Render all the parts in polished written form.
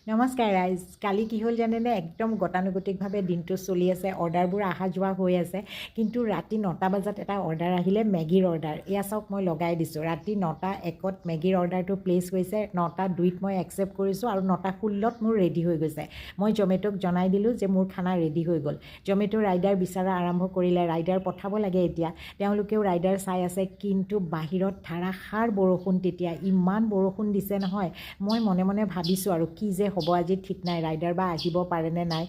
নমস্কাৰ ৰাইজ। কালি কি হ'ল জানেনে, একদম গতানুগতিকভাৱে দিনটো চলি আছে, অৰ্ডাৰবোৰ অহা যোৱা হৈ আছে। কিন্তু ৰাতি 9টা বজাত এটা অৰ্ডাৰ আহিলে, মেগীৰ অৰ্ডাৰ। এয়া চাওক, মই লগাই দিছোঁ। ৰাতি 9:01 মেগীৰ অৰ্ডাৰটো প্লেচ হৈছে, 9:02 মই একচেপ্ট কৰিছোঁ আৰু 9:16 মোৰ ৰেডি হৈ গৈছে। মই জমেট'ক জনাই দিলোঁ যে মোৰ খানা ৰেডি হৈ গ'ল। জমেট' ৰাইডাৰ বিচৰা আৰম্ভ কৰিলে। ৰাইডাৰ পঠাব লাগে এতিয়া। তেওঁলোকেও ৰাইডাৰ চাই আছে, কিন্তু বাহিৰত ধাৰাসাৰ বৰষুণ। তেতিয়া ইমান বৰষুণ দিছে নহয়, মই মনে মনে ভাবিছোঁ আৰু কি যে হ'ব আজি ঠিক নাই, ৰাইডাৰ বা আহিব পাৰেনে নাই।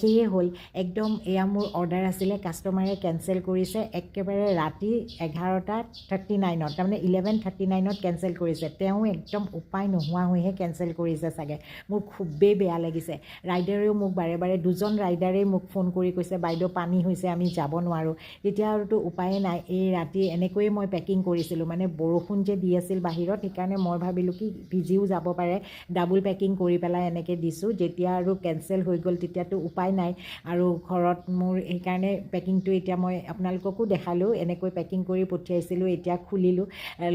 সেয়ে হ'ল একদম, এয়া মোৰ অৰ্ডাৰ আছিলে, কাষ্টমাৰে কেঞ্চেল কৰিছে একেবাৰে ৰাতি 11:39, তাৰমানে 11:39 কেঞ্চেল কৰিছে। তেওঁ একদম উপায় নোহোৱা হৈহে কেঞ্চেল কৰিছে চাগে। মোৰ খুবেই বেয়া লাগিছে। ৰাইডাৰেও মোক বাৰে বাৰে, 2জন ৰাইডাৰেই মোক ফোন কৰি কৈছে, বাইদেউ পানী হৈছে, আমি যাব নোৱাৰোঁ। তেতিয়া আৰুতো উপায়ে নাই। এই ৰাতি এনেকৈয়ে মই পেকিং কৰিছিলোঁ, মানে বৰষুণ যে দি আছিল বাহিৰত, সেইকাৰণে মই ভাবিলোঁ কি ভিজিও যাব পাৰে, ডাবুল পেকিং কৰি পেলাই এনেকৈ দিছোঁ। যেতিয়া আৰু কেঞ্চেল হৈ গ'ল তেতিয়াতো উপায় নাই আৰু ঘৰত মোৰ, সেইকাৰণে পেকিংটো এতিয়া মই আপোনালোককো দেখালোঁ। এনেকৈ পেকিং কৰি পঠিয়াইছিলোঁ, এতিয়া খুলিলোঁ।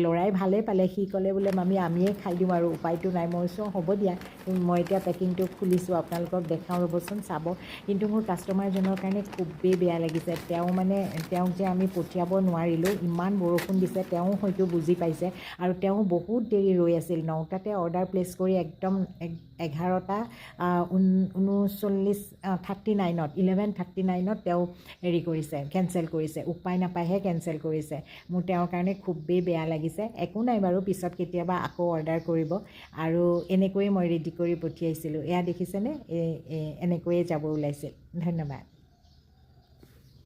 ল'ৰাই ভালেই পালে, সি ক'লে বোলে মামী আমিয়ে খাই দিওঁ আৰু উপায়টো নাই। মই কৈছোঁ হ'ব দিয়া, মই এতিয়া পেকিংটো খুলিছোঁ, আপোনালোকক দেখাওঁ ৰ'বচোন চাব। কিন্তু মোৰ কাষ্টমাৰজনৰ কাৰণে খুবেই বেয়া লাগিছে। তেওঁক যে আমি পঠিয়াব নোৱাৰিলোঁ, ইমান বৰষুণ দিছে, তেওঁ হয়তো বুজি পাইছে আৰু তেওঁ বহুত দেৰি ৰৈ আছিল। 9টাতে অৰ্ডাৰ প্লেচ কৰি একদম 11:39 তেওঁ হেৰি কৰিছে, কেঞ্চেল কৰিছে। উপায় নাপায়হে কেঞ্চেল কৰিছে। মোৰ তেওঁৰ কাৰণে খুবেই বেয়া লাগিছে। একো নাই বাৰু, পিছত কেতিয়াবা আকৌ অৰ্ডাৰ কৰিব। আৰু এনেকৈয়ে মই ৰেডি কৰি পঠিয়াইছিলোঁ। এয়া দেখিছেনে, এনেকৈয়ে যাব ওলাইছিল। ধন্যবাদ।